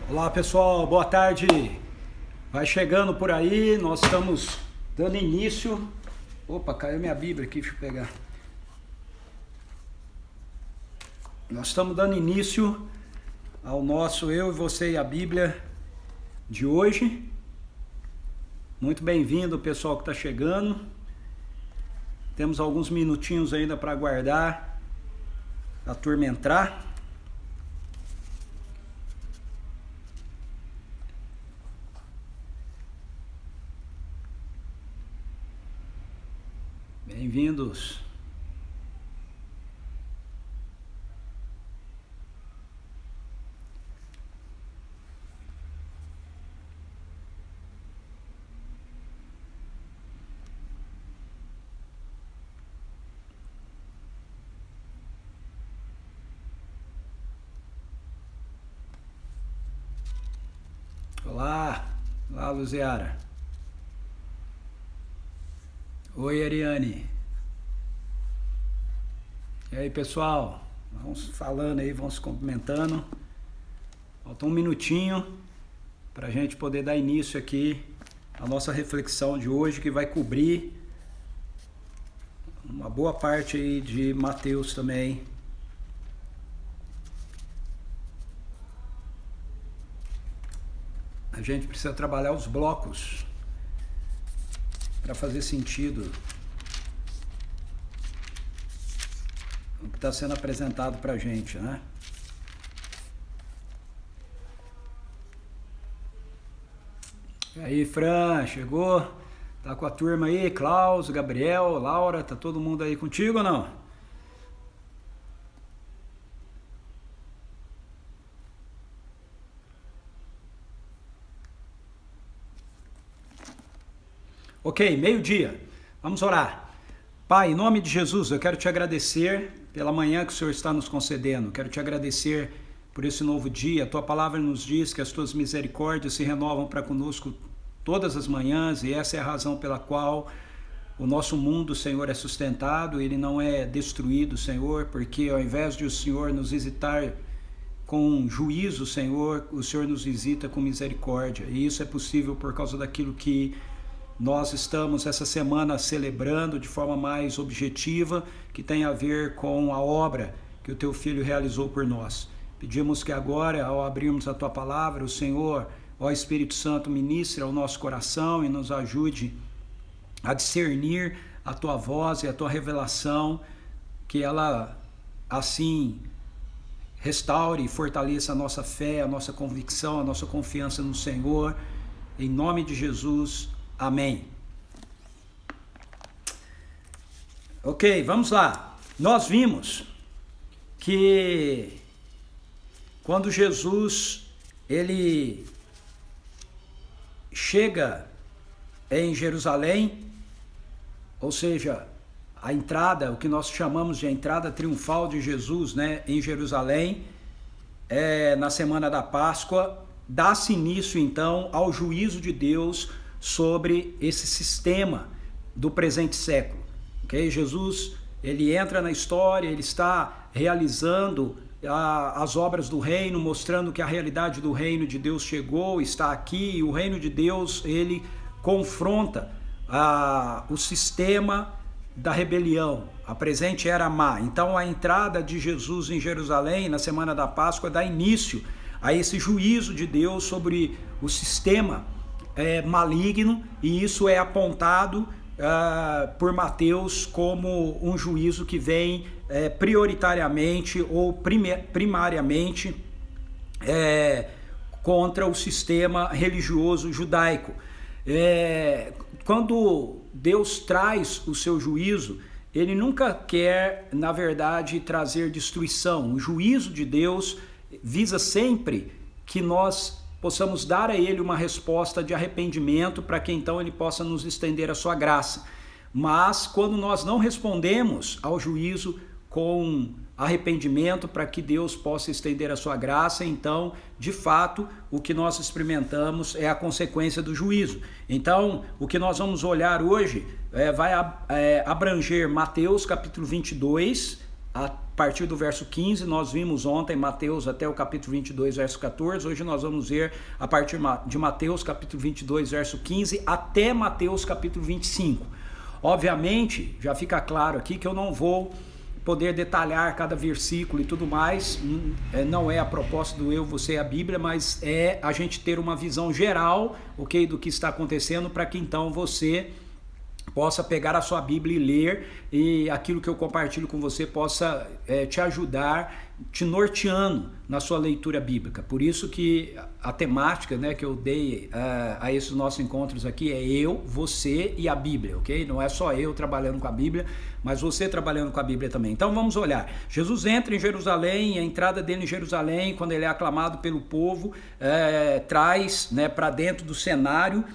Olá pessoal, boa tarde. Vai chegando por aí, nós estamos dando início. Opa, caiu minha Bíblia aqui, deixa eu pegar. Nós estamos dando início ao nosso Eu e Você e a Bíblia de hoje. Muito bem-vindo pessoal que está chegando. Temos alguns minutinhos ainda para aguardar a turma entrar. Bem-vindos. Olá, olá Luziara. Oi Ariane. E aí pessoal, vamos falando aí, vamos se cumprimentando. Falta um minutinho para a gente poder dar início aqui à nossa reflexão de hoje, que vai cobrir uma boa parte aí de Mateus também. A gente precisa trabalhar os blocos para fazer sentido o que está sendo apresentado para a gente, né? E aí, Fran, chegou? Tá com a turma aí? Klaus, Gabriel, Laura, tá todo mundo aí contigo ou não? Ok, meio-dia. Vamos orar. Pai, em nome de Jesus, eu quero te agradecer pela manhã que o Senhor está nos concedendo. Quero te agradecer por esse novo dia. A tua palavra nos diz que as tuas misericórdias se renovam para conosco todas as manhãs, e essa é a razão pela qual o nosso mundo, Senhor, é sustentado, ele não é destruído, Senhor, porque ao invés de o Senhor nos visitar com juízo, Senhor, o Senhor nos visita com misericórdia. E isso é possível por causa daquilo que nós estamos essa semana celebrando de forma mais objetiva, que tem a ver com a obra que o teu Filho realizou por nós. Pedimos que agora, ao abrirmos a tua palavra, o Senhor, ó Espírito Santo, ministre ao nosso coração e nos ajude a discernir a tua voz e a tua revelação, que ela assim restaure e fortaleça a nossa fé, a nossa convicção, a nossa confiança no Senhor. Em nome de Jesus, amém. Ok, vamos lá. Nós vimos que quando Jesus ele chega em Jerusalém, ou seja, a entrada, o que nós chamamos de a entrada triunfal de Jesus, né, em Jerusalém, na semana da Páscoa, dá-se início então ao juízo de Deus sobre esse sistema do presente século. Okay? Jesus, ele entra na história, ele está realizando as obras do reino, mostrando que a realidade do reino de Deus chegou, está aqui, e o reino de Deus, ele confronta o sistema da rebelião. A presente era má. Então a entrada de Jesus em Jerusalém na semana da Páscoa dá início a esse juízo de Deus sobre o sistema maligno, e isso é apontado por Mateus como um juízo que vem prioritariamente ou primariamente contra o sistema religioso judaico. Quando Deus traz o seu juízo, ele nunca quer, na verdade, trazer destruição. O juízo de Deus visa sempre que nós possamos dar a ele uma resposta de arrependimento, para que então ele possa nos estender a sua graça. Mas quando nós não respondemos ao juízo com arrependimento, para que Deus possa estender a sua graça, então, de fato, o que nós experimentamos é a consequência do juízo. Então, o que nós vamos olhar hoje vai abranger Mateus capítulo 22, a partir do verso 15, nós vimos ontem Mateus até o capítulo 22, verso 14, hoje nós vamos ver a partir de Mateus capítulo 22, verso 15, até Mateus capítulo 25. Obviamente, já fica claro aqui que eu não vou poder detalhar cada versículo e tudo mais, não é a proposta do Eu, Você e a Bíblia, mas é a gente ter uma visão geral, ok, do que está acontecendo, para que então você possa pegar a sua Bíblia e ler, e aquilo que eu compartilho com você possa te ajudar, te norteando na sua leitura bíblica. Por isso que a temática, né, que eu dei a esses nossos encontros aqui é eu, você e a Bíblia, ok? Não é só eu trabalhando com a Bíblia, mas você trabalhando com a Bíblia também. Então vamos olhar. Jesus entra em Jerusalém, a entrada dele em Jerusalém, quando ele é aclamado pelo povo, traz, né, para dentro do cenário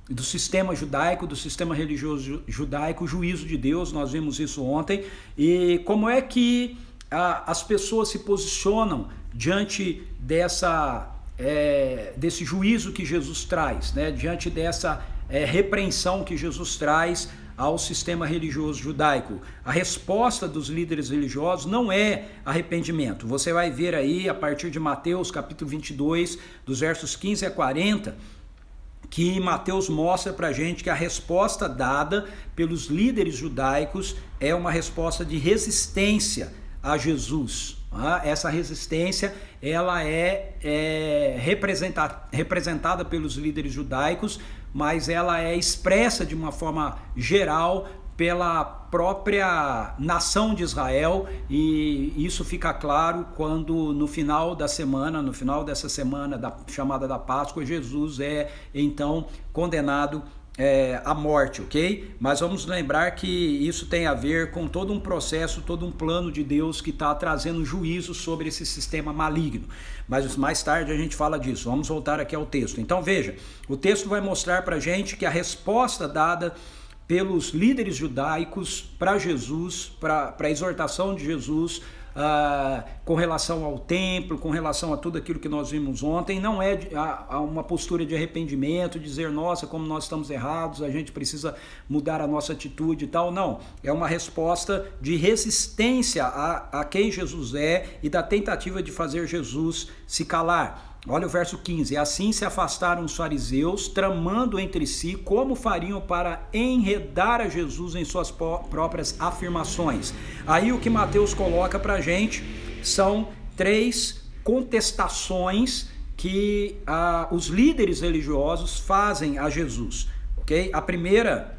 do sistema judaico, do sistema religioso judaico, o juízo de Deus, nós vimos isso ontem, e como é que as pessoas se posicionam diante desse juízo que Jesus traz, né? Diante dessa repreensão que Jesus traz ao sistema religioso judaico. A resposta dos líderes religiosos não é arrependimento. Você vai ver aí, a partir de Mateus capítulo 22, dos versos 15 a 40, que Mateus mostra para a gente que a resposta dada pelos líderes judaicos é uma resposta de resistência a Jesus. Essa resistência ela é representada pelos líderes judaicos, mas ela é expressa de uma forma geral pela própria nação de Israel, e isso fica claro quando no final dessa semana chamada da Páscoa, Jesus é então condenado à morte, ok? Mas vamos lembrar que isso tem a ver com todo um processo, todo um plano de Deus que está trazendo juízo sobre esse sistema maligno. Mas mais tarde a gente fala disso. Vamos voltar aqui ao texto. Então veja, o texto vai mostrar para a gente que a resposta dada pelos líderes judaicos para Jesus, para a exortação de Jesus, com relação ao templo, com relação a tudo aquilo que nós vimos ontem, não é uma postura de arrependimento, dizer, nossa, como nós estamos errados, a gente precisa mudar a nossa atitude e tal, não. É uma resposta de resistência a quem Jesus é e da tentativa de fazer Jesus se calar. Olha o verso 15, assim se afastaram os fariseus, tramando entre si como fariam para enredar a Jesus em suas próprias afirmações. Aí o que Mateus coloca para a gente são 3 contestações que os líderes religiosos fazem a Jesus, ok? A primeira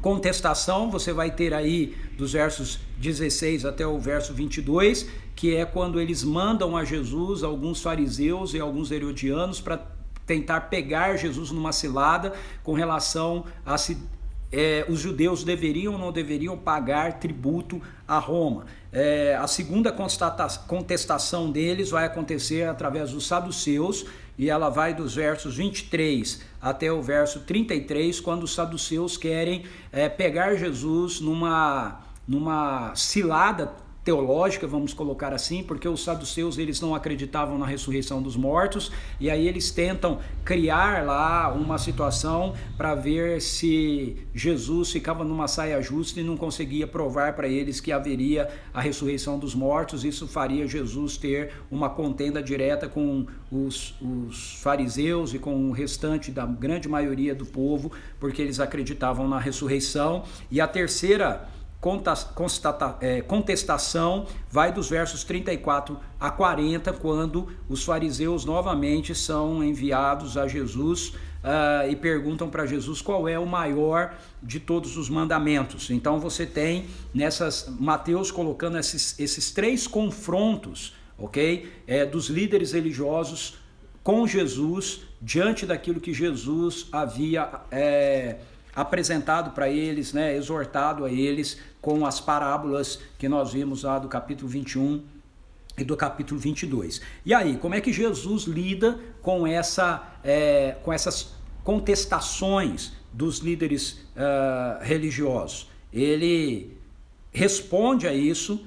contestação você vai ter aí dos versos 16 até o verso 22, que é quando eles mandam a Jesus alguns fariseus e alguns herodianos para tentar pegar Jesus numa cilada com relação a se os judeus deveriam ou não deveriam pagar tributo a Roma. A segunda contestação deles vai acontecer através dos saduceus, e ela vai dos versos 23 até o verso 33, quando os saduceus querem pegar Jesus numa cilada teológica, vamos colocar assim, porque os saduceus eles não acreditavam na ressurreição dos mortos, e aí eles tentam criar lá uma situação para ver se Jesus ficava numa saia justa e não conseguia provar para eles que haveria a ressurreição dos mortos. Isso faria Jesus ter uma contenda direta com os fariseus e com o restante da grande maioria do povo, porque eles acreditavam na ressurreição. E a terceira contestação vai dos versos 34 a 40, quando os fariseus novamente são enviados a Jesus e perguntam para Jesus qual é o maior de todos os mandamentos. Então você tem Mateus colocando esses 3 confrontos, ok? Dos líderes religiosos com Jesus, diante daquilo que Jesus havia apresentado para eles, né, exortado a eles com as parábolas que nós vimos lá do capítulo 21 e do capítulo 22. E aí, como é que Jesus lida com essas contestações dos líderes religiosos? Ele responde a isso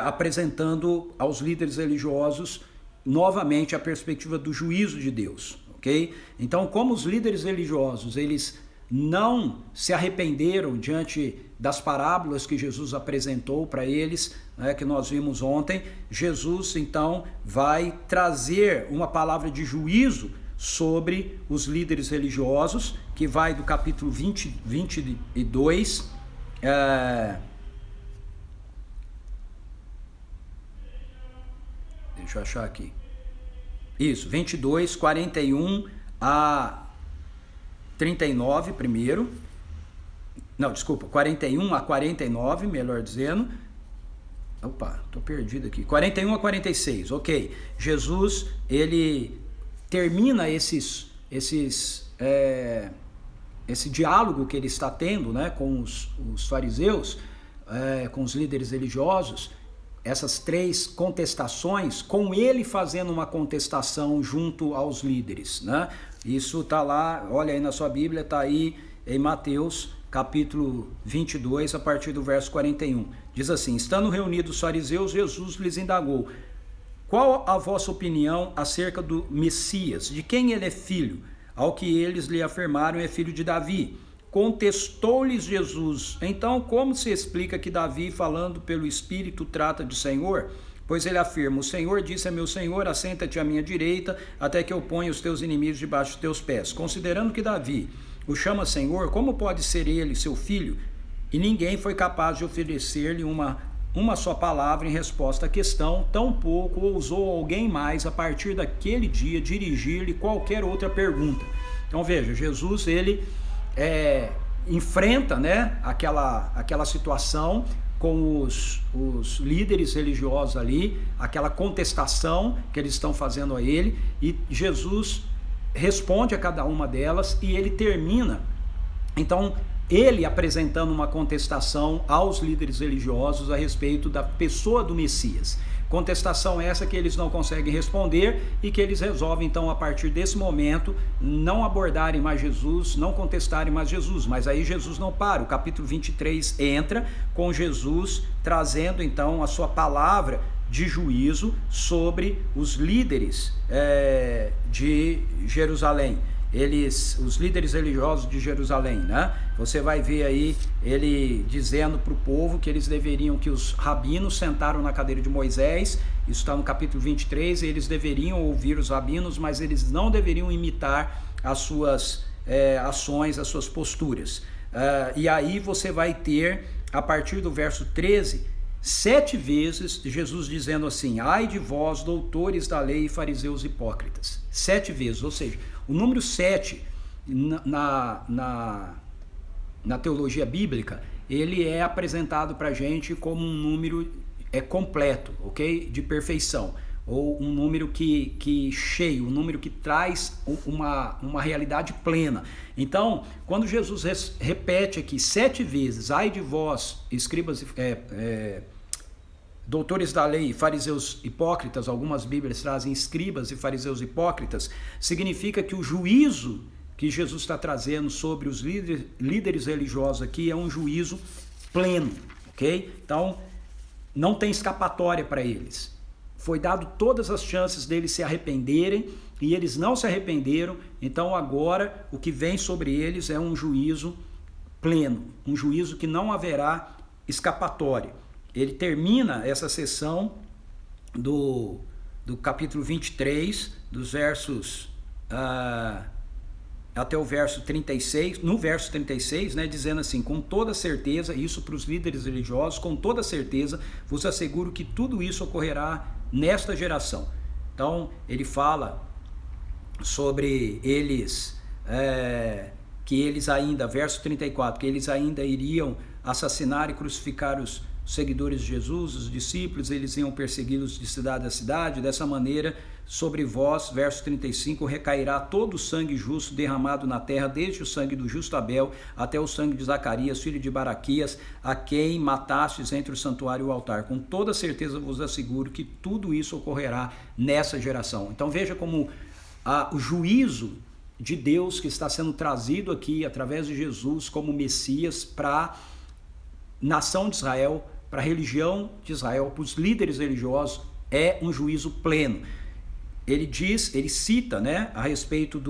apresentando aos líderes religiosos novamente a perspectiva do juízo de Deus. Okay? Então, como os líderes religiosos eles não se arrependeram diante das parábolas que Jesus apresentou para eles, né, que nós vimos ontem. Jesus então vai trazer uma palavra de juízo sobre os líderes religiosos, que vai do capítulo 22, deixa eu achar aqui, isso, 22, 41 a 39 primeiro, não, desculpa, 41 a 49, melhor dizendo, opa, tô perdido aqui, 41 a 46, ok, Jesus, ele termina esse diálogo que ele está tendo, né, com os fariseus, com os líderes religiosos, essas três contestações, com ele fazendo uma contestação junto aos líderes, né? Isso está lá, olha aí na sua Bíblia, está aí em Mateus capítulo 22, a partir do verso 41. Diz assim: estando reunidos os fariseus, Jesus lhes indagou: qual a vossa opinião acerca do Messias? De quem ele é filho? Ao que eles lhe afirmaram, é filho de Davi. Contestou-lhes Jesus: então como se explica que Davi, falando pelo Espírito, trata de Senhor? Pois ele afirma: o Senhor disse a meu Senhor, assenta-te à minha direita, até que eu ponha os teus inimigos debaixo dos teus pés. Considerando que Davi o chama Senhor, como pode ser ele seu filho? E ninguém foi capaz de oferecer-lhe uma só palavra em resposta à questão, tampouco ousou alguém mais, a partir daquele dia, dirigir-lhe qualquer outra pergunta. Então veja, Jesus, ele enfrenta, né, aquela situação com os líderes religiosos ali, aquela contestação que eles estão fazendo a ele, e Jesus responde a cada uma delas, e ele termina, então, ele apresentando uma contestação aos líderes religiosos a respeito da pessoa do Messias. Contestação essa que eles não conseguem responder e que eles resolvem, então, a partir desse momento, não abordarem mais Jesus, não contestarem mais Jesus. Mas aí Jesus não para. O capítulo 23 entra com Jesus trazendo, então, a sua palavra de juízo sobre os líderes de Jerusalém. Os líderes religiosos de Jerusalém, né? Você vai ver aí ele dizendo para o povo que eles deveriam, que os rabinos sentaram na cadeira de Moisés, isso está no capítulo 23, eles deveriam ouvir os rabinos, mas eles não deveriam imitar as suas ações, as suas posturas. E aí você vai ter, a partir do verso 13, 7 vezes Jesus dizendo assim: ai de vós, doutores da lei e fariseus hipócritas. 7 vezes, ou seja, o número 7 na teologia bíblica, ele é apresentado para a gente como um número completo, ok? De perfeição, ou um número que cheio, um número que traz uma realidade plena. Então, quando Jesus repete aqui 7 vezes, ai de vós, escribas, doutores da lei e fariseus hipócritas, algumas bíblias trazem escribas e fariseus hipócritas, significa que o juízo que Jesus está trazendo sobre os líderes religiosos aqui é um juízo pleno, ok? Então, não tem escapatória para eles. Foi dado todas as chances deles se arrependerem e eles não se arrependeram, então agora o que vem sobre eles é um juízo pleno, um juízo que não haverá escapatória. Ele termina essa sessão do capítulo 23, dos versos até o verso 36, no verso 36, né, dizendo assim: com toda certeza, isso para os líderes religiosos, com toda certeza, vos asseguro que tudo isso ocorrerá nesta geração. Então, ele fala sobre eles, que eles ainda, verso 34, que eles ainda iriam assassinar e crucificar os seguidores de Jesus, os discípulos, eles iam persegui-los de cidade a cidade. Dessa maneira, sobre vós, verso 35, recairá todo o sangue justo derramado na terra, desde o sangue do justo Abel até o sangue de Zacarias, filho de Baraquias, a quem matastes entre o santuário e o altar. Com toda certeza vos asseguro que tudo isso ocorrerá nessa geração. Então veja como o juízo de Deus que está sendo trazido aqui através de Jesus como Messias para a nação de Israel, para a religião de Israel, para os líderes religiosos, é um juízo pleno. ele cita, né, a respeito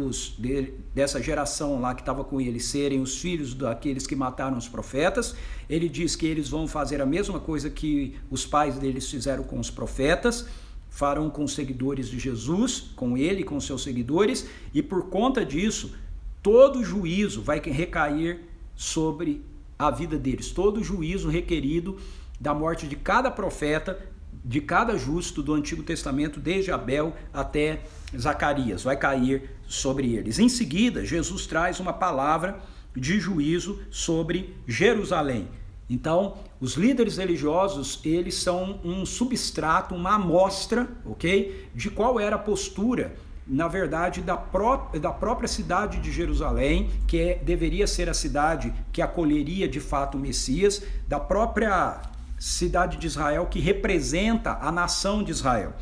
dessa geração lá que estava com ele serem os filhos daqueles que mataram os profetas. Ele diz que eles vão fazer a mesma coisa que os pais deles fizeram com os profetas, farão com os seguidores de Jesus, com ele e com seus seguidores, e por conta disso, todo juízo vai recair sobre a vida deles, todo juízo requerido da morte de cada profeta, de cada justo do Antigo Testamento, desde Abel até Zacarias, vai cair sobre eles. Em seguida, Jesus traz uma palavra de juízo sobre Jerusalém. Então, os líderes religiosos, eles são um substrato, uma amostra, ok? De qual era a postura, na verdade, da própria cidade de Jerusalém, que deveria ser a cidade que acolheria de fato o Messias, da própria cidade de Israel, que representa a nação de Israel.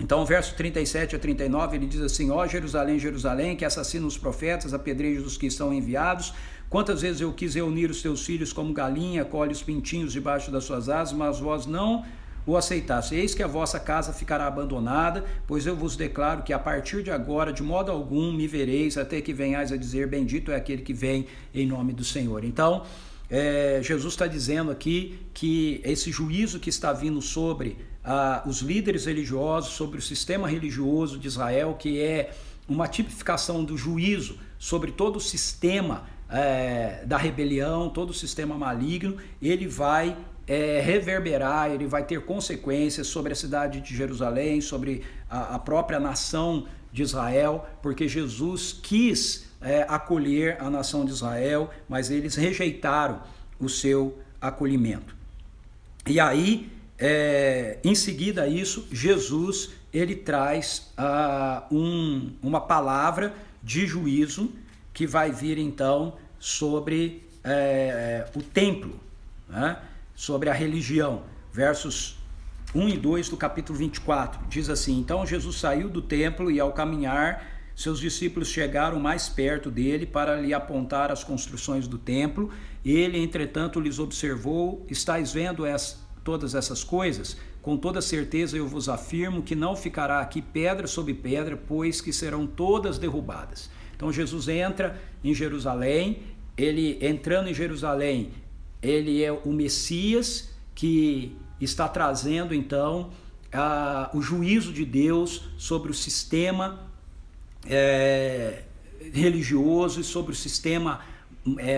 Então, verso 37 a 39, ele diz assim: ó Jerusalém, Jerusalém, que assassina os profetas, apedreja os que estão enviados, quantas vezes eu quis reunir os teus filhos como galinha, colhe os pintinhos debaixo das suas asas, mas vós não o aceitaste. Eis que a vossa casa ficará abandonada, pois eu vos declaro que a partir de agora, de modo algum, me vereis, até que venhais a dizer, bendito é aquele que vem em nome do Senhor. Então, Jesus está dizendo aqui que esse juízo que está vindo sobre os líderes religiosos, sobre o sistema religioso de Israel, que é uma tipificação do juízo sobre todo o sistema da rebelião, todo o sistema maligno, ele vai reverberar, ele vai ter consequências sobre a cidade de Jerusalém, sobre a própria nação de Israel, porque Jesus quis acolher a nação de Israel, mas eles rejeitaram o seu acolhimento. E aí, em seguida a isso, Jesus ele traz uma palavra de juízo que vai vir então sobre o templo, né? Sobre a religião. Versos 1 e 2 do capítulo 24, diz assim: então Jesus saiu do templo e ao caminhar, seus discípulos chegaram mais perto dele para lhe apontar as construções do templo. Ele, entretanto, lhes observou: estáis vendo todas essas coisas? Com toda certeza eu vos afirmo que não ficará aqui pedra sobre pedra, pois que serão todas derrubadas. Então Jesus entra em Jerusalém, ele entrando em Jerusalém, ele é o Messias que está trazendo então o juízo de Deus sobre o sistema religioso e sobre o sistema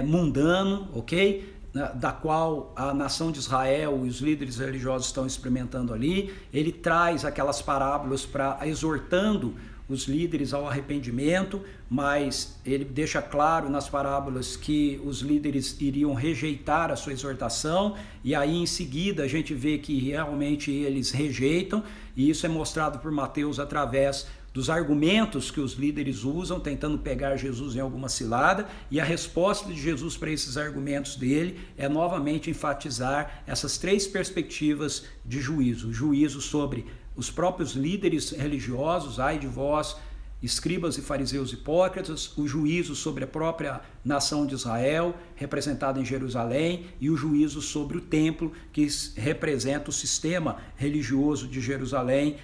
mundano, ok? Da qual a nação de Israel e os líderes religiosos estão experimentando ali. Ele traz aquelas parábolas exortando os líderes ao arrependimento, mas ele deixa claro nas parábolas que os líderes iriam rejeitar a sua exortação, e aí em seguida a gente vê que realmente eles rejeitam, e isso é mostrado por Mateus através dos argumentos que os líderes usam, tentando pegar Jesus em alguma cilada, e a resposta de Jesus para esses argumentos dele é novamente enfatizar essas três perspectivas de juízo: o juízo sobre os próprios líderes religiosos, ai de vós, escribas e fariseus hipócritas, o juízo sobre a própria nação de Israel, representada em Jerusalém, e o juízo sobre o templo, que representa o sistema religioso de Jerusalém,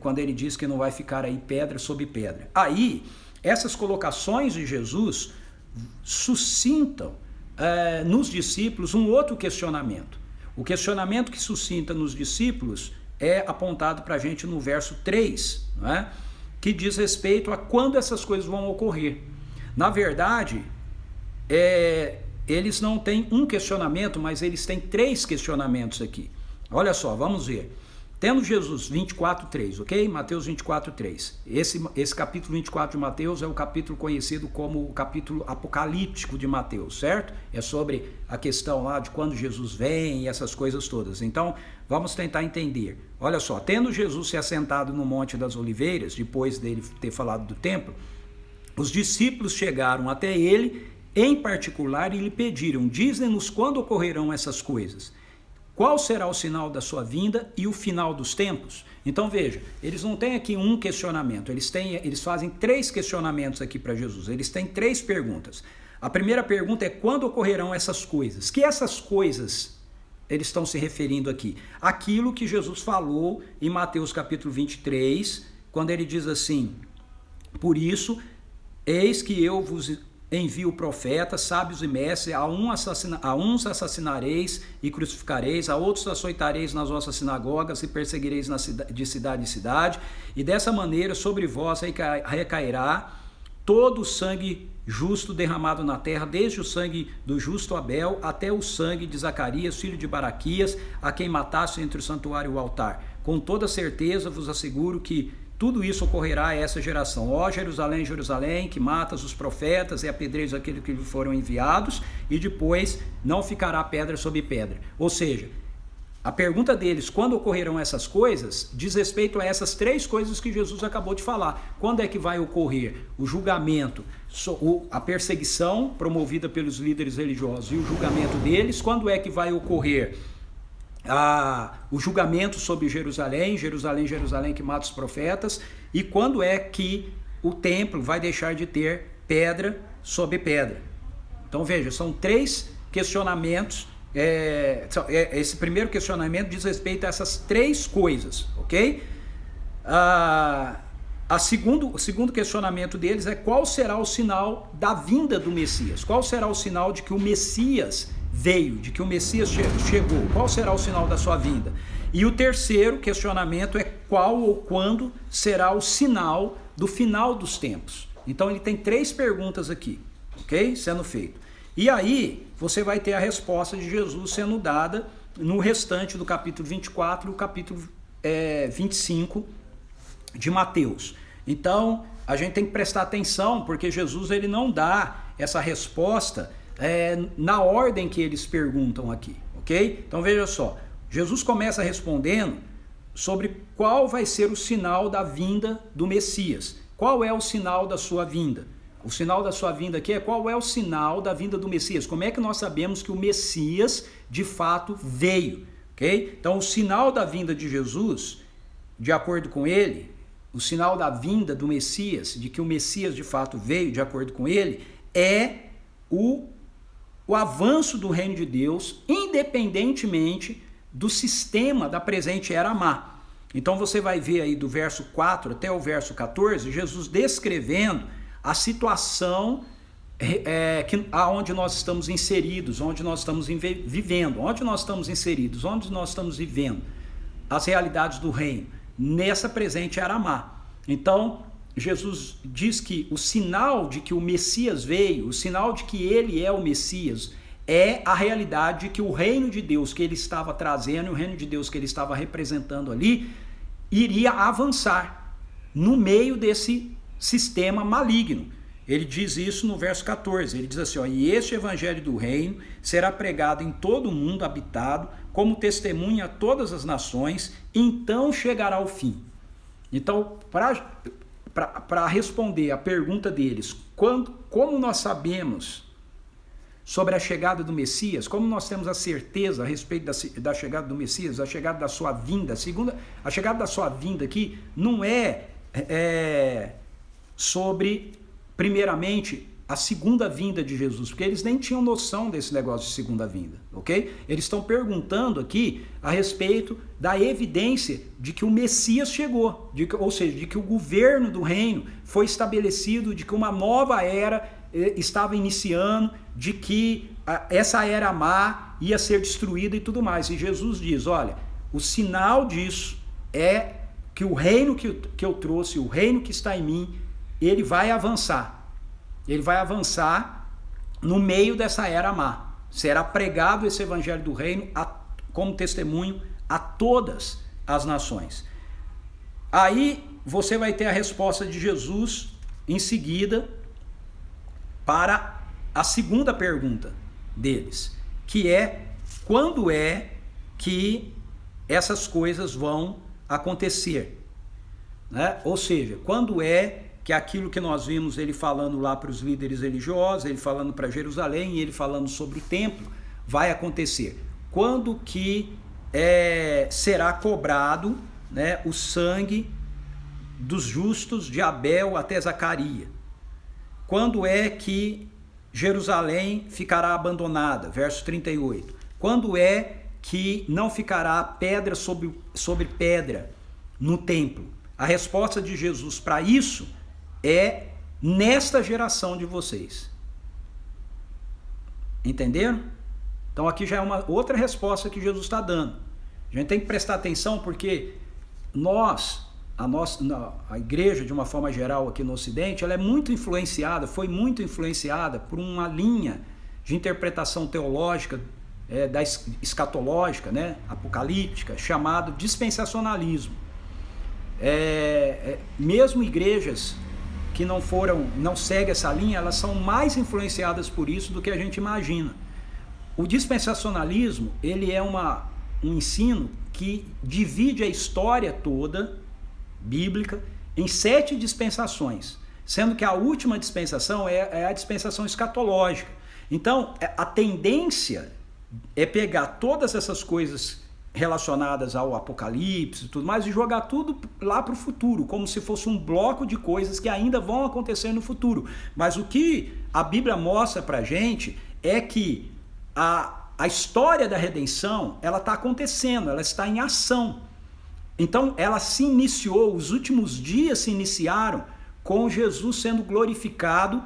quando ele diz que não vai ficar aí pedra sobre pedra. Aí, essas colocações de Jesus suscitam nos discípulos um outro questionamento. O questionamento que suscita nos discípulos é apontado para a gente no verso 3, não é? Que diz respeito a quando essas coisas vão ocorrer. Na verdade, eles não têm um questionamento, mas eles têm três questionamentos aqui. Olha só, vamos ver. Tendo Jesus 24:3, ok? Mateus 24:3. Esse capítulo 24 de Mateus é o capítulo conhecido como o capítulo apocalíptico de Mateus, certo? É sobre a questão lá de quando Jesus vem e essas coisas todas. Então, vamos tentar entender. Olha só, tendo Jesus se assentado no Monte das Oliveiras, depois dele ter falado do templo, os discípulos chegaram até ele, em particular, e lhe pediram: dize-nos quando ocorrerão essas coisas. Qual será o sinal da sua vinda e o final dos tempos? Então veja, eles não têm aqui um questionamento, eles fazem três questionamentos aqui para Jesus, eles têm três perguntas. A primeira pergunta é: quando ocorrerão essas coisas? Que essas coisas eles estão se referindo aqui? Aquilo que Jesus falou em Mateus capítulo 23, quando ele diz assim: por isso, eis que eu vos envio profetas, sábios e mestres, a uns assassinareis e crucificareis, a outros açoitareis nas vossas sinagogas e perseguireis de cidade em cidade, e dessa maneira sobre vós recairá todo o sangue justo derramado na terra, desde o sangue do justo Abel até o sangue de Zacarias, filho de Baraquias, a quem mataste entre o santuário e o altar. Com toda certeza vos asseguro que tudo isso ocorrerá a essa geração. Ó Jerusalém, Jerusalém, que matas os profetas e apedreias aqueles que lhe foram enviados, e depois não ficará pedra sobre pedra. Ou seja, a pergunta deles, quando ocorrerão essas coisas, diz respeito a essas três coisas que Jesus acabou de falar. Quando é que vai ocorrer o julgamento, a perseguição promovida pelos líderes religiosos e o julgamento deles? Quando é que vai ocorrer o julgamento sobre Jerusalém, Jerusalém, Jerusalém, que mata os profetas? E quando é que o templo vai deixar de ter pedra sobre pedra? Então veja, são três questionamentos. Esse primeiro questionamento diz respeito a essas três coisas, ok? O segundo questionamento deles é: qual será o sinal da vinda do Messias? Qual será o sinal de que o Messias veio, de que o Messias chegou? Qual será o sinal da sua vinda? E o terceiro questionamento é: qual ou quando será o sinal do final dos tempos? Então ele tem três perguntas aqui, ok? Sendo feito. E aí você vai ter a resposta de Jesus sendo dada no restante do capítulo 24 e o capítulo 25 de Mateus. Então a gente tem que prestar atenção, porque Jesus ele não dá essa resposta na ordem que eles perguntam aqui, ok? Então veja só, Jesus começa respondendo sobre qual vai ser o sinal da vinda do Messias. Qual é o sinal da sua vinda? O sinal da sua vinda aqui é: qual é o sinal da vinda do Messias? Como é que nós sabemos que o Messias de fato veio? Ok? Então o sinal da vinda de Jesus, de acordo com ele, o sinal da vinda do Messias, de que o Messias de fato veio, de acordo com ele, é o avanço do reino de Deus, independentemente do sistema da presente era má. Então você vai ver aí do verso 4 até o verso 14, Jesus descrevendo a situação onde nós estamos inseridos, onde nós estamos vivendo, onde nós estamos inseridos, onde nós estamos vivendo as realidades do reino, nessa presente era má. Então, Jesus diz que o sinal de que o Messias veio, o sinal de que ele é o Messias, é a realidade de que o reino de Deus que ele estava trazendo, o reino de Deus que ele estava representando ali, iria avançar no meio desse sistema maligno. Ele diz isso no verso 14, ele diz assim: e este evangelho do reino será pregado em todo o mundo habitado, como testemunha a todas as nações, então chegará o fim. Então, para responder a pergunta deles, como nós sabemos sobre a chegada do Messias, como nós temos a certeza a respeito da chegada do Messias, a chegada da sua vinda, a chegada da sua vinda aqui não é sobre, primeiramente, a segunda vinda de Jesus, porque eles nem tinham noção desse negócio de segunda vinda, ok? Eles estão perguntando aqui a respeito da evidência de que o Messias chegou, ou seja, de que o governo do reino foi estabelecido, de que uma nova era estava iniciando, de que essa era má ia ser destruída e tudo mais. E Jesus diz: olha, o sinal disso é que o reino que eu trouxe, o reino que está em mim, ele vai avançar. Ele vai avançar no meio dessa era má. Será pregado esse evangelho do reino como testemunho a todas as nações. Aí você vai ter a resposta de Jesus em seguida para a segunda pergunta deles, que é: quando é que essas coisas vão acontecer? Né? Ou seja, quando é que aquilo que nós vimos ele falando lá para os líderes religiosos, ele falando para Jerusalém, ele falando sobre o templo, vai acontecer? Quando que será cobrado, né, o sangue dos justos de Abel até Zacarias? Quando é que Jerusalém ficará abandonada? Verso 38. Quando é que não ficará pedra sobre pedra no templo? A resposta de Jesus para isso é nesta geração de vocês. Entenderam? Então aqui já é uma outra resposta que Jesus está dando. A gente tem que prestar atenção porque a igreja, de uma forma geral aqui no Ocidente, ela é muito influenciada, foi muito influenciada por uma linha de interpretação teológica, da escatológica, né, apocalíptica, chamado dispensacionalismo. Mesmo igrejas que não seguem essa linha, elas são mais influenciadas por isso do que a gente imagina. O dispensacionalismo, ele é um ensino que divide a história toda bíblica em 7 dispensações, sendo que a última dispensação é a dispensação escatológica. Então, a tendência é pegar todas essas coisas relacionadas ao Apocalipse e tudo mais e jogar tudo lá para o futuro, como se fosse um bloco de coisas que ainda vão acontecer no futuro. Mas o que a Bíblia mostra para a gente é que a história da redenção, ela está acontecendo, ela está em ação. Então, ela se iniciou, os últimos dias se iniciaram com Jesus sendo glorificado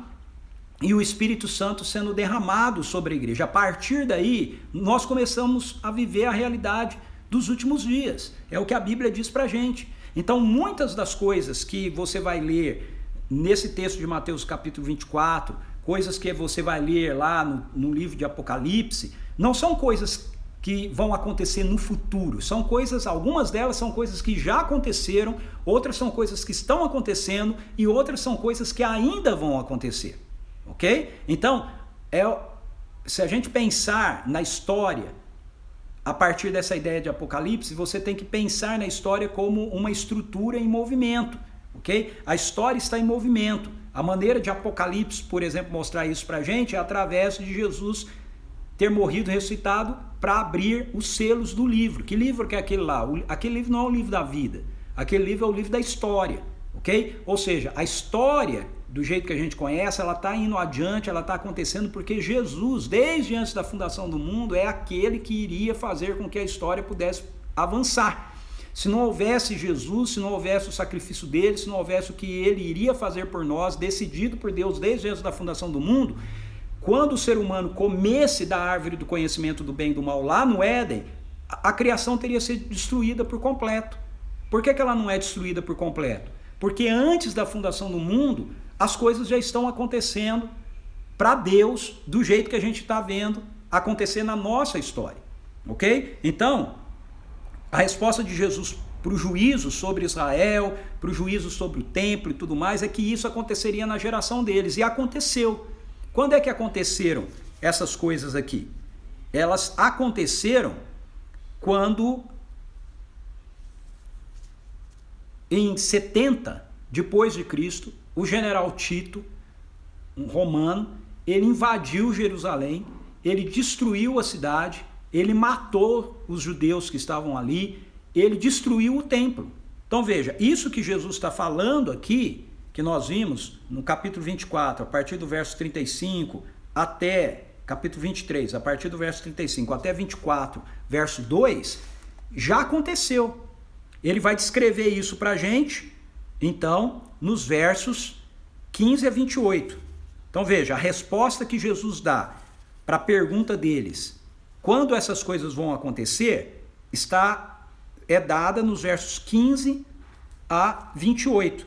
e o Espírito Santo sendo derramado sobre a igreja. A partir daí, nós começamos a viver a realidade dos últimos dias. É o que a Bíblia diz pra gente. Então, muitas das coisas que você vai ler nesse texto de Mateus capítulo 24, coisas que você vai ler lá no livro de Apocalipse, não são coisas que vão acontecer no futuro. São coisas, algumas delas são coisas que já aconteceram, outras são coisas que estão acontecendo e outras são coisas que ainda vão acontecer. Ok? Então, se a gente pensar na história, a partir dessa ideia de Apocalipse, você tem que pensar na história como uma estrutura em movimento. Ok? A história está em movimento. A maneira de Apocalipse, por exemplo, mostrar isso pra gente é através de Jesus ter morrido e ressuscitado para abrir os selos do livro. Que livro que é aquele lá? Aquele livro não é o livro da vida. Aquele livro é o livro da história. Ok? Ou seja, a história, do jeito que a gente conhece, ela está indo adiante, ela está acontecendo porque Jesus, desde antes da fundação do mundo, é aquele que iria fazer com que a história pudesse avançar. Se não houvesse Jesus, se não houvesse o sacrifício dele, se não houvesse o que ele iria fazer por nós, decidido por Deus desde antes da fundação do mundo, quando o ser humano comesse da árvore do conhecimento do bem e do mal lá no Éden, a criação teria sido destruída por completo. Por que ela não é destruída por completo? Porque antes da fundação do mundo, as coisas já estão acontecendo para Deus do jeito que a gente está vendo acontecer na nossa história. Ok? Então, a resposta de Jesus para o juízo sobre Israel, para o juízo sobre o templo e tudo mais, é que isso aconteceria na geração deles. E aconteceu. Quando é que aconteceram essas coisas aqui? Elas aconteceram quando, em 70 depois de Cristo, o general Tito, um romano, ele invadiu Jerusalém, ele destruiu a cidade, ele matou os judeus que estavam ali, ele destruiu o templo. Então veja, isso que Jesus está falando aqui, que nós vimos no capítulo 24, a partir do verso 35 até capítulo 23, a partir do verso 35 até 24, verso 2, já aconteceu. Ele vai descrever isso para a gente, então, nos versos 15 a 28. Então veja, a resposta que Jesus dá para a pergunta deles, quando essas coisas vão acontecer, é dada nos versos 15 a 28.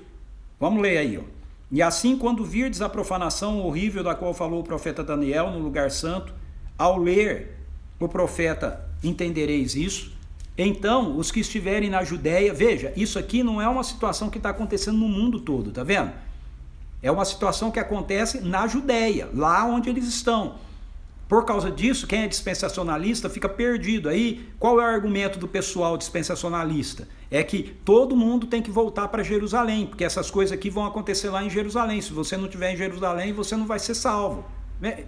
Vamos ler aí, ó. E assim, quando virdes a profanação horrível da qual falou o profeta Daniel no lugar santo, ao ler o profeta entendereis isso. Então, os que estiverem na Judéia, veja, isso aqui não é uma situação que está acontecendo no mundo todo, tá vendo? É uma situação que acontece na Judéia, lá onde eles estão. Por causa disso, quem é dispensacionalista fica perdido. Aí, qual é o argumento do pessoal dispensacionalista? É que todo mundo tem que voltar para Jerusalém, porque essas coisas aqui vão acontecer lá em Jerusalém. Se você não estiver em Jerusalém, você não vai ser salvo.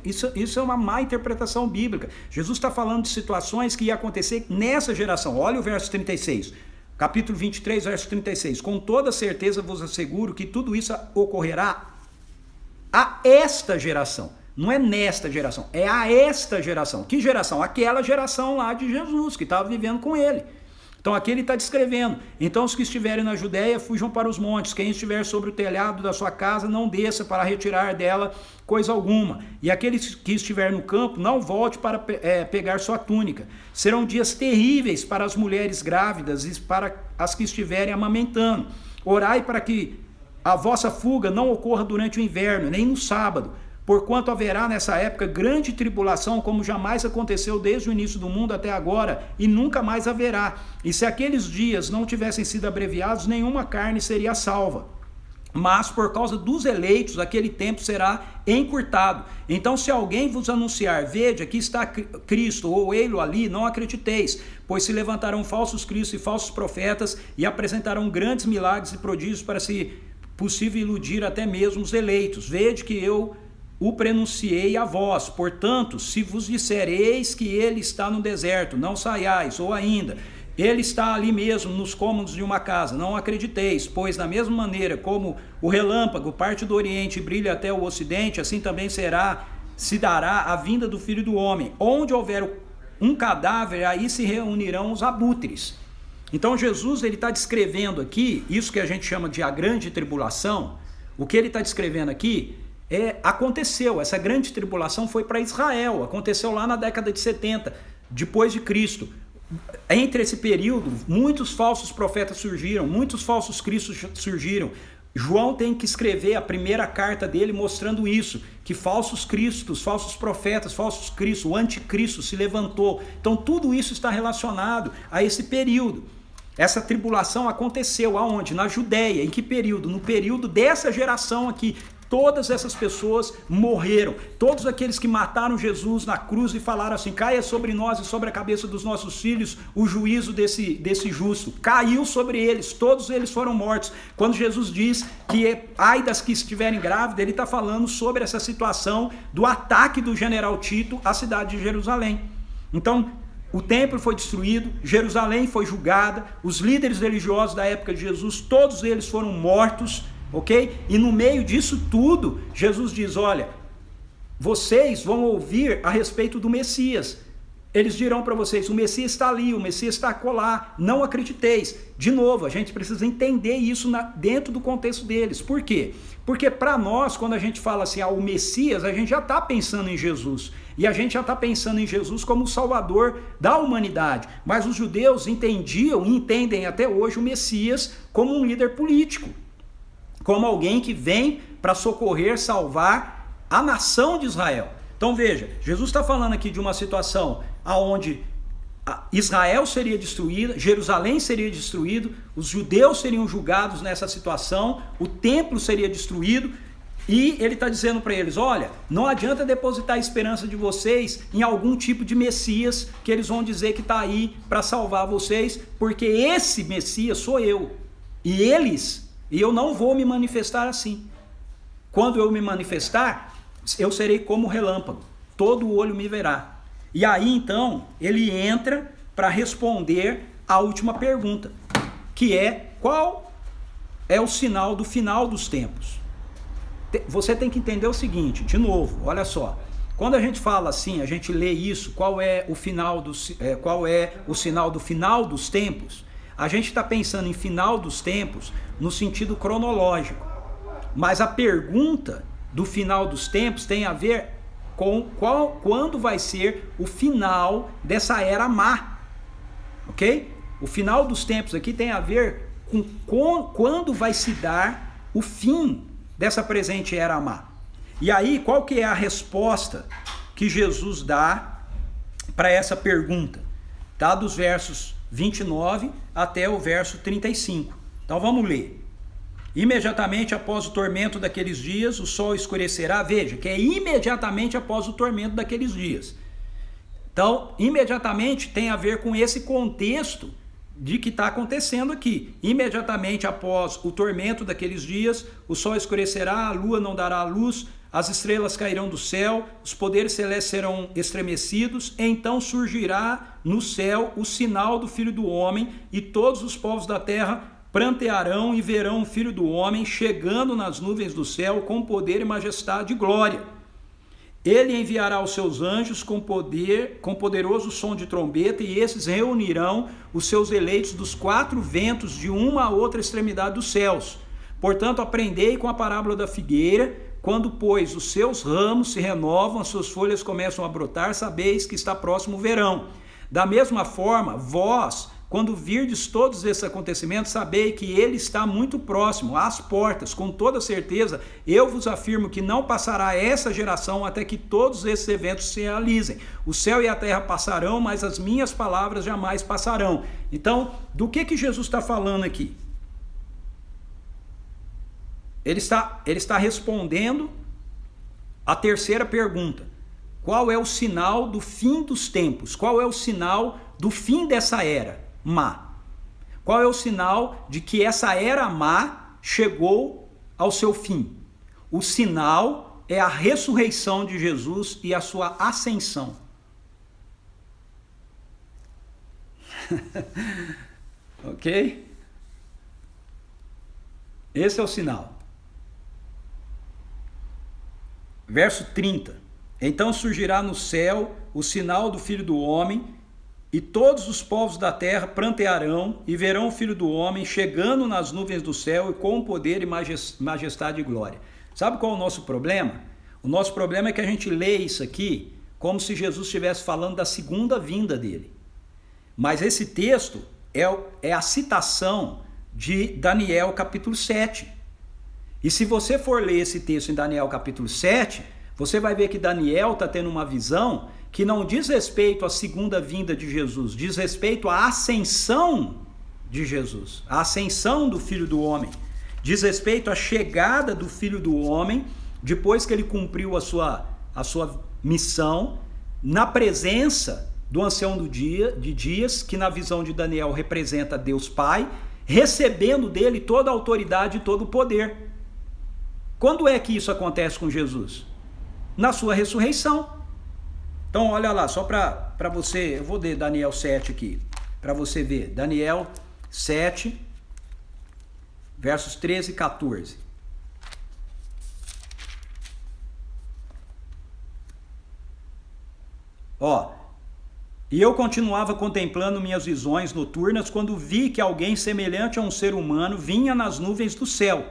Isso é uma má interpretação bíblica. Jesus está falando de situações que iam acontecer nessa geração. Olha o verso 36, capítulo 23, verso 36. Com toda certeza vos asseguro que tudo isso ocorrerá a esta geração. Não é nesta geração, é a esta geração. Que geração? Aquela geração lá de Jesus, que estava vivendo com ele. Então aqui ele está descrevendo. Então os que estiverem na Judéia fujam para os montes. Quem estiver sobre o telhado da sua casa não desça para retirar dela coisa alguma. E aquele que estiver no campo não volte para pegar sua túnica. Serão dias terríveis para as mulheres grávidas e para as que estiverem amamentando. Orai para que a vossa fuga não ocorra durante o inverno, nem no sábado. Porquanto haverá nessa época grande tribulação, como jamais aconteceu desde o início do mundo até agora, e nunca mais haverá. E se aqueles dias não tivessem sido abreviados, nenhuma carne seria salva. Mas por causa dos eleitos, aquele tempo será encurtado. Então, se alguém vos anunciar, vede, aqui está Cristo, ou ele ali, não acrediteis, pois se levantarão falsos cristos e falsos profetas, e apresentarão grandes milagres e prodígios para, se possível, iludir até mesmo os eleitos. Vede que eu o prenunciei a vós. Portanto, se vos disser, eis que ele está no deserto, não saiais, ou ainda, ele está ali mesmo, nos cômodos de uma casa, não acrediteis, pois da mesma maneira como o relâmpago parte do oriente e brilha até o ocidente, assim também se dará a vinda do Filho do Homem. Onde houver um cadáver, aí se reunirão os abutres. Então Jesus está descrevendo aqui, isso que a gente chama de a grande tribulação, o que ele está descrevendo aqui, aconteceu, essa grande tribulação foi para Israel, aconteceu lá na década de 70, depois de Cristo. Entre esse período, muitos falsos profetas surgiram, muitos falsos cristos surgiram. João tem que escrever a primeira carta dele mostrando isso, que falsos cristos, falsos profetas, falsos cristos, o anticristo se levantou. Então tudo isso está relacionado a esse período. Essa tribulação aconteceu aonde? Na Judéia. Em que período? No período dessa geração aqui. Todas essas pessoas morreram. Todos aqueles que mataram Jesus na cruz e falaram assim, caia sobre nós e sobre a cabeça dos nossos filhos o juízo desse justo. Caiu sobre eles, todos eles foram mortos. Quando Jesus diz que ai das que estiverem grávidas, ele está falando sobre essa situação do ataque do general Tito à cidade de Jerusalém. Então, o templo foi destruído, Jerusalém foi julgada, os líderes religiosos da época de Jesus, todos eles foram mortos, ok? E no meio disso tudo, Jesus diz, olha, vocês vão ouvir a respeito do Messias. Eles dirão para vocês, o Messias está ali, o Messias está acolá, não acrediteis. De novo, a gente precisa entender isso dentro do contexto deles. Por quê? Porque para nós, quando a gente fala assim, o Messias, a gente já está pensando em Jesus. E a gente já está pensando em Jesus como o Salvador da humanidade. Mas os judeus entendiam e entendem até hoje o Messias como um líder político. Como alguém que vem para socorrer, salvar a nação de Israel. Então veja, Jesus está falando aqui de uma situação onde Israel seria destruída, Jerusalém seria destruído, os judeus seriam julgados nessa situação, o templo seria destruído, e ele está dizendo para eles, olha, não adianta depositar a esperança de vocês em algum tipo de Messias, que eles vão dizer que está aí para salvar vocês, porque esse Messias sou eu, e eu não vou me manifestar assim. Quando eu me manifestar, eu serei como relâmpago, todo olho me verá. E aí então, ele entra para responder a última pergunta, que é, qual é o sinal do final dos tempos? Você tem que entender o seguinte, de novo, olha só, quando a gente fala assim, a gente lê isso, qual é o sinal do final dos tempos, a gente está pensando em final dos tempos no sentido cronológico, mas a pergunta do final dos tempos tem a ver com quando vai ser o final dessa era má, ok? O final dos tempos aqui tem a ver com quando vai se dar o fim dessa presente era má. E aí, qual que é a resposta que Jesus dá para essa pergunta? Tá dos versos 29 até o verso 35. Então vamos ler. Imediatamente após o tormento daqueles dias, o sol escurecerá. Veja, que é imediatamente após o tormento daqueles dias. Então, imediatamente tem a ver com esse contexto de que está acontecendo aqui. Imediatamente após o tormento daqueles dias, o sol escurecerá, a lua não dará luz, as estrelas cairão do céu, os poderes celestes serão estremecidos, então surgirá no céu o sinal do Filho do Homem, e todos os povos da terra prantearão e verão o Filho do Homem chegando nas nuvens do céu com poder e majestade e glória. Ele enviará os seus anjos com poder, com poderoso som de trombeta, e esses reunirão os seus eleitos dos 4 ventos de uma a outra extremidade dos céus. Portanto, aprendei com a parábola da figueira, quando, pois, os seus ramos se renovam, as suas folhas começam a brotar, sabeis que está próximo o verão. Da mesma forma, vós, quando virdes todos esses acontecimentos, sabei que ele está muito próximo, às portas. Com toda certeza, eu vos afirmo que não passará essa geração até que todos esses eventos se realizem. O céu e a terra passarão, mas as minhas palavras jamais passarão. Então, do que Jesus está falando aqui? Ele está respondendo a terceira pergunta. Qual é o sinal do fim dos tempos? Qual é o sinal do fim dessa era má? Qual é o sinal de que essa era má chegou ao seu fim? O sinal é a ressurreição de Jesus e a sua ascensão. Ok? Esse é o sinal. Verso 30. Então surgirá no céu o sinal do Filho do Homem, e todos os povos da terra prantearão e verão o Filho do Homem chegando nas nuvens do céu e com poder e majestade e glória. Sabe qual é o nosso problema? O nosso problema é que a gente lê isso aqui como se Jesus estivesse falando da segunda vinda dele. Mas esse texto é a citação de Daniel capítulo 7. E se você for ler esse texto em Daniel capítulo 7, você vai ver que Daniel está tendo uma visão que não diz respeito à segunda vinda de Jesus, diz respeito à ascensão de Jesus, a ascensão do Filho do Homem, diz respeito à chegada do Filho do Homem, depois que ele cumpriu a sua missão, na presença do ancião de dias, que na visão de Daniel representa Deus Pai, recebendo dele toda a autoridade e todo o poder. Quando é que isso acontece com Jesus? Na sua ressurreição. Então olha lá, só para você, eu vou ler Daniel 7 aqui, para você ver. Daniel 7, versos 13 e 14. E eu continuava contemplando minhas visões noturnas quando vi que alguém semelhante a um ser humano vinha nas nuvens do céu.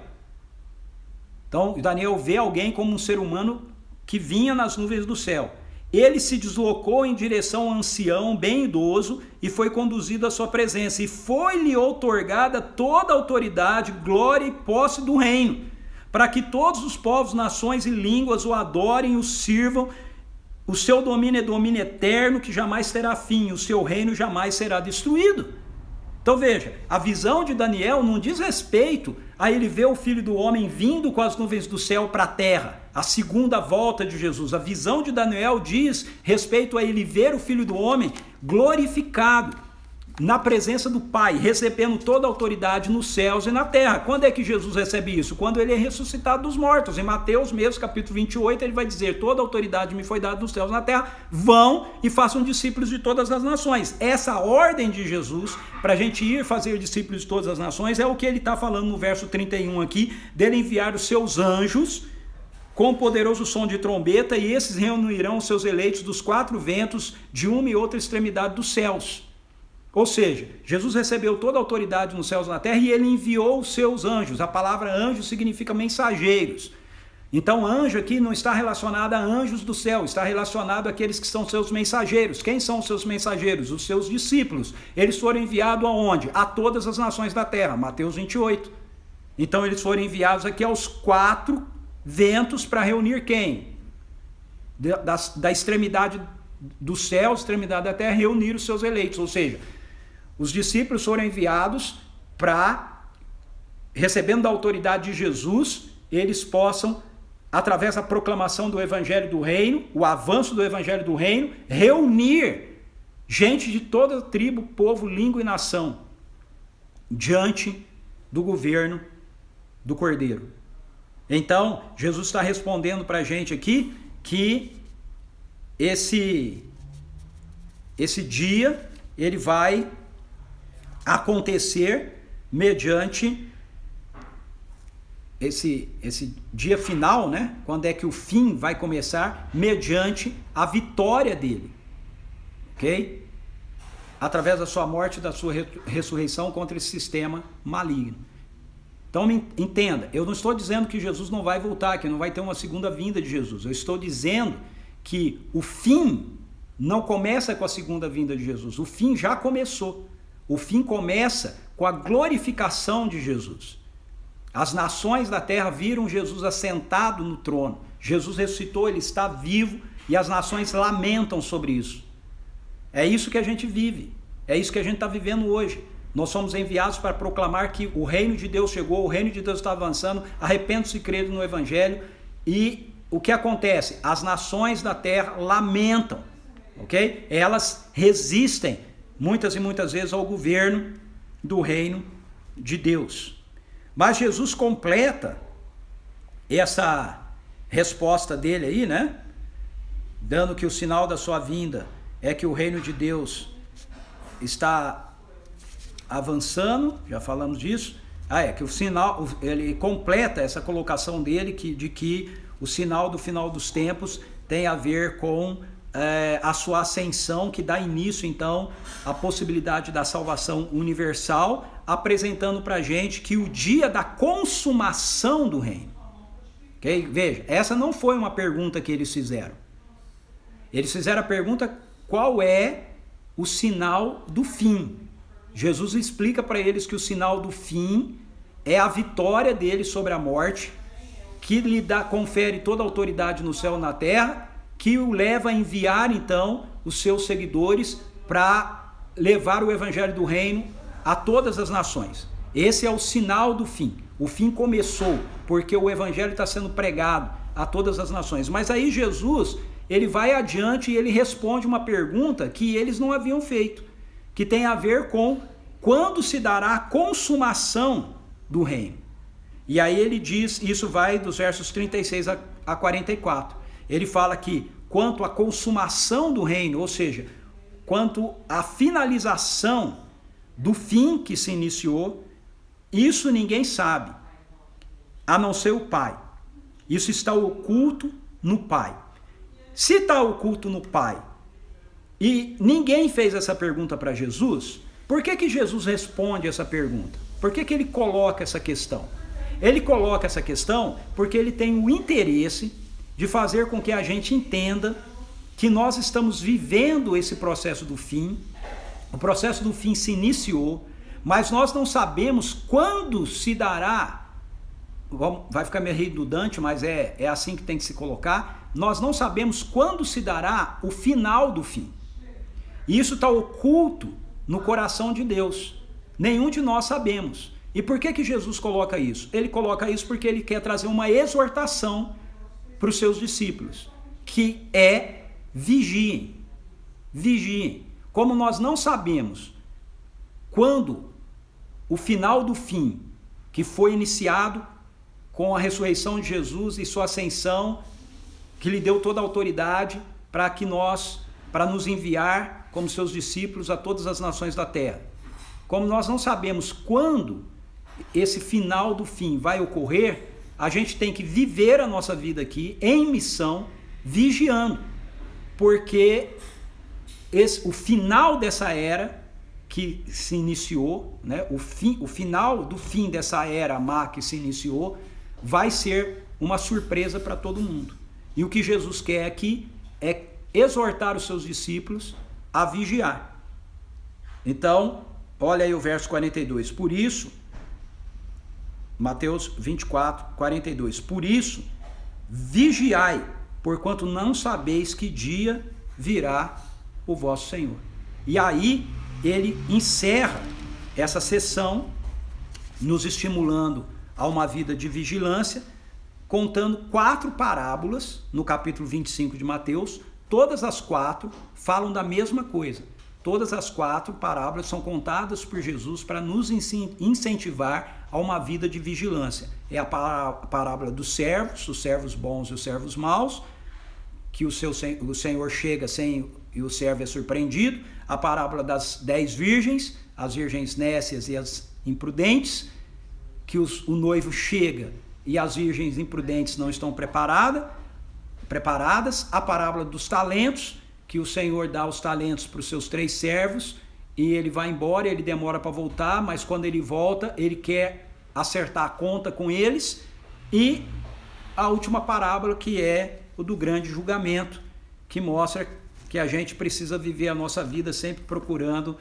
Então Daniel vê alguém como um ser humano que vinha nas nuvens do céu. Ele se deslocou em direção ao ancião, bem idoso, e foi conduzido à sua presença. E foi-lhe outorgada toda a autoridade, glória e posse do reino, para que todos os povos, nações e línguas o adorem e o sirvam. O seu domínio é domínio eterno, que jamais terá fim, o seu reino jamais será destruído. Então veja, a visão de Daniel não diz respeito a ele ver o Filho do Homem vindo com as nuvens do céu para a terra, a segunda volta de Jesus. A visão de Daniel diz respeito a ele ver o Filho do Homem glorificado, na presença do Pai, recebendo toda a autoridade nos céus e na terra. Quando é que Jesus recebe isso? Quando ele é ressuscitado dos mortos. Em Mateus mesmo, capítulo 28, ele vai dizer: toda a autoridade me foi dada nos céus e na terra, vão e façam discípulos de todas as nações. Essa ordem de Jesus, para a gente ir fazer discípulos de todas as nações, é o que ele está falando no verso 31 aqui, dele enviar os seus anjos com poderoso som de trombeta, e esses reunirão os seus eleitos dos 4 ventos de uma e outra extremidade dos céus. Ou seja, Jesus recebeu toda a autoridade nos céus e na terra e ele enviou os seus anjos. A palavra anjo significa mensageiros. Então anjo aqui não está relacionado a anjos do céu, está relacionado àqueles que são seus mensageiros. Quem são os seus mensageiros? Os seus discípulos. Eles foram enviados aonde? A todas as nações da terra, Mateus 28. Então eles foram enviados aqui aos 4 ventos para reunir quem? Da extremidade do céu, extremidade da terra, reunir os seus eleitos. Ou seja, os discípulos foram enviados para, recebendo da autoridade de Jesus, eles possam, através da proclamação do Evangelho do Reino, o avanço do Evangelho do Reino, reunir gente de toda tribo, povo, língua e nação diante do governo do Cordeiro. Então, Jesus está respondendo para a gente aqui que esse dia ele vai acontecer mediante esse dia final, né? Quando é que o fim vai começar? Mediante a vitória dele, ok? Através da sua morte e da sua ressurreição contra esse sistema maligno. Então entenda, eu não estou dizendo que Jesus não vai voltar, que não vai ter uma segunda vinda de Jesus. Eu estou dizendo que o fim não começa com a segunda vinda de Jesus. O fim já começou. O fim começa com a glorificação de Jesus. As nações da terra viram Jesus assentado no trono. Jesus ressuscitou, ele está vivo e as nações lamentam sobre isso. É isso que a gente vive. É isso que a gente está vivendo hoje. Nós somos enviados para proclamar que o reino de Deus chegou, o reino de Deus está avançando, arrependam-se e credo no Evangelho. E o que acontece? As nações da terra lamentam, ok? Elas resistem muitas e muitas vezes ao governo do reino de Deus. Mas Jesus completa essa resposta dele aí, né? Dando que o sinal da sua vinda é que o reino de Deus está avançando, já falamos disso. Que o sinal, ele completa essa colocação dele de que o sinal do final dos tempos tem a ver com a sua ascensão, que dá início então à possibilidade da salvação universal, apresentando para a gente que o dia da consumação do reino, okay? Veja, essa não foi uma pergunta que eles fizeram. Eles fizeram a pergunta: qual é o sinal do fim? Jesus explica para eles que o sinal do fim é a vitória dele sobre a morte, que lhe confere toda a autoridade no céu e na terra, que o leva a enviar então os seus seguidores para levar o evangelho do reino a todas as nações. Esse é o sinal do fim. O fim começou porque o evangelho está sendo pregado a todas as nações. Mas aí Jesus, ele vai adiante e ele responde uma pergunta que eles não haviam feito, que tem a ver com quando se dará a consumação do reino. E aí ele diz, isso vai dos versos 36 a 44. Ele fala que quanto à consumação do reino, ou seja, quanto à finalização do fim que se iniciou, isso ninguém sabe, a não ser o Pai. Isso está oculto no Pai. Se está oculto no Pai e ninguém fez essa pergunta para Jesus, por que Jesus responde essa pergunta? Por que ele coloca essa questão? Ele coloca essa questão porque ele tem o interesse de fazer com que a gente entenda que nós estamos vivendo esse processo do fim. O processo do fim se iniciou, mas nós não sabemos quando se dará. Vai ficar meio redundante, mas é assim que tem que se colocar. Nós não sabemos quando se dará o final do fim. E isso está oculto no coração de Deus. Nenhum de nós sabemos. E por que Jesus coloca isso? Ele coloca isso porque ele quer trazer uma exortação para os seus discípulos, que é vigiem. Vigiem. Como nós não sabemos quando o final do fim, que foi iniciado com a ressurreição de Jesus e sua ascensão, que lhe deu toda a autoridade para nos enviar como seus discípulos a todas as nações da terra. Como nós não sabemos quando esse final do fim vai ocorrer, a gente tem que viver a nossa vida aqui em missão, vigiando, porque o final dessa era que se iniciou, né, o final do fim dessa era má que se iniciou, vai ser uma surpresa para todo mundo. E o que Jesus quer aqui é exortar os seus discípulos a vigiar. Então, olha aí o verso 42. Por isso, Mateus 24, 42. Por isso, vigiai, porquanto não sabeis que dia virá o vosso Senhor. E aí, ele encerra essa sessão, nos estimulando a uma vida de vigilância, contando 4 parábolas, no capítulo 25 de Mateus. Todas as 4 falam da mesma coisa. Todas as 4 parábolas são contadas por Jesus para nos incentivar a uma vida de vigilância. É a parábola dos servos, os servos bons e os servos maus, que o Senhor chega e o servo é surpreendido. A parábola das 10 virgens, as virgens nécias e as imprudentes, que o noivo chega e as virgens imprudentes não estão preparadas. A parábola dos talentos, que o Senhor dá os talentos para os seus 3 servos, e ele vai embora, ele demora para voltar, mas quando ele volta, ele quer acertar a conta com eles. E a última parábola, que é o do grande julgamento, que mostra que a gente precisa viver a nossa vida sempre procurando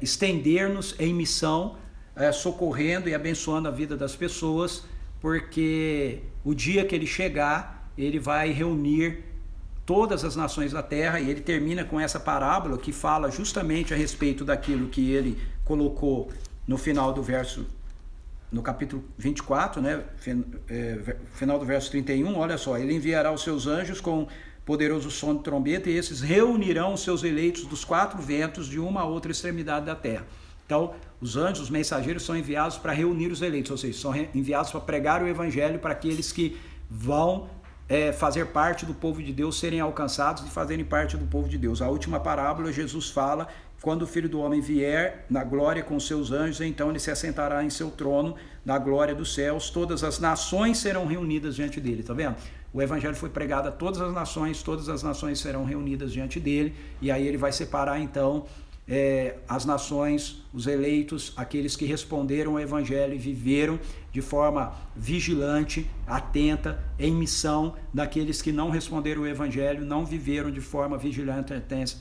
estender-nos em missão, socorrendo e abençoando a vida das pessoas, porque o dia que ele chegar, ele vai reunir todas as nações da terra, e ele termina com essa parábola que fala justamente a respeito daquilo que ele colocou no final do verso, no capítulo 24, né? Final do verso 31, olha só, ele enviará os seus anjos com poderoso som de trombeta, e esses reunirão os seus eleitos dos 4 ventos de uma a outra extremidade da terra. Então, os anjos, os mensageiros, são enviados para reunir os eleitos, ou seja, são enviados para pregar o evangelho para aqueles que vão fazer parte do povo de Deus, serem alcançados e fazerem parte do povo de Deus. A última parábola, Jesus fala, quando o Filho do Homem vier na glória com seus anjos, então ele se assentará em seu trono na glória dos céus, todas as nações serão reunidas diante dele, tá vendo? O evangelho foi pregado a todas as nações serão reunidas diante dele, e aí ele vai separar então as nações, os eleitos, aqueles que responderam ao evangelho e viveram de forma vigilante, atenta, em missão, daqueles que não responderam ao evangelho, não viveram de forma vigilante,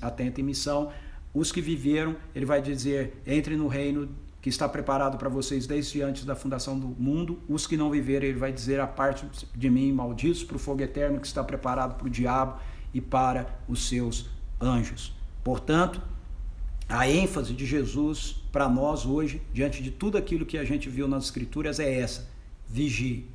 atenta em missão. Os que viveram, ele vai dizer, entre no reino que está preparado para vocês desde antes da fundação do mundo. Os que não viveram, ele vai dizer, a parte de mim, malditos, para o fogo eterno que está preparado para o diabo e para os seus anjos. Portanto, a ênfase de Jesus para nós hoje, diante de tudo aquilo que a gente viu nas Escrituras, é essa: vigie,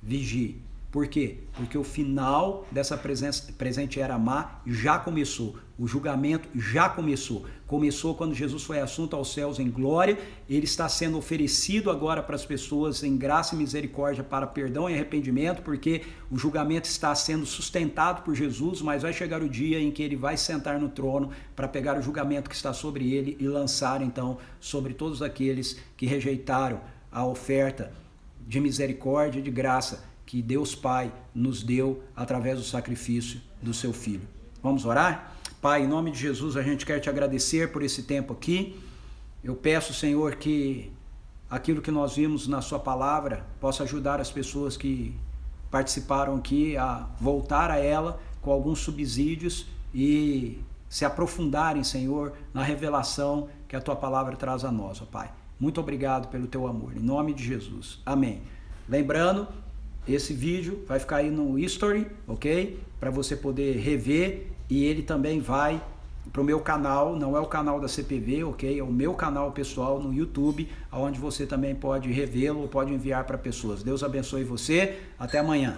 vigie. Por quê? Porque o final dessa presente era má já começou. O julgamento já começou. Começou quando Jesus foi assunto aos céus em glória. Ele está sendo oferecido agora para as pessoas em graça e misericórdia para perdão e arrependimento, porque o julgamento está sendo sustentado por Jesus, mas vai chegar o dia em que ele vai sentar no trono para pegar o julgamento que está sobre ele e lançar então sobre todos aqueles que rejeitaram a oferta de misericórdia e de graça que Deus Pai nos deu através do sacrifício do seu Filho. Vamos orar? Pai, em nome de Jesus, a gente quer te agradecer por esse tempo aqui. Eu peço, Senhor, que aquilo que nós vimos na sua palavra possa ajudar as pessoas que participaram aqui a voltar a ela com alguns subsídios e se aprofundarem, Senhor, na revelação que a tua palavra traz a nós, ó Pai. Muito obrigado pelo teu amor. Em nome de Jesus. Amém. Lembrando, esse vídeo vai ficar aí no history, ok? Para você poder rever, e ele também vai para o meu canal, não é o canal da CPV, ok? É o meu canal pessoal no YouTube, onde você também pode revê-lo ou pode enviar para pessoas. Deus abençoe você, até amanhã.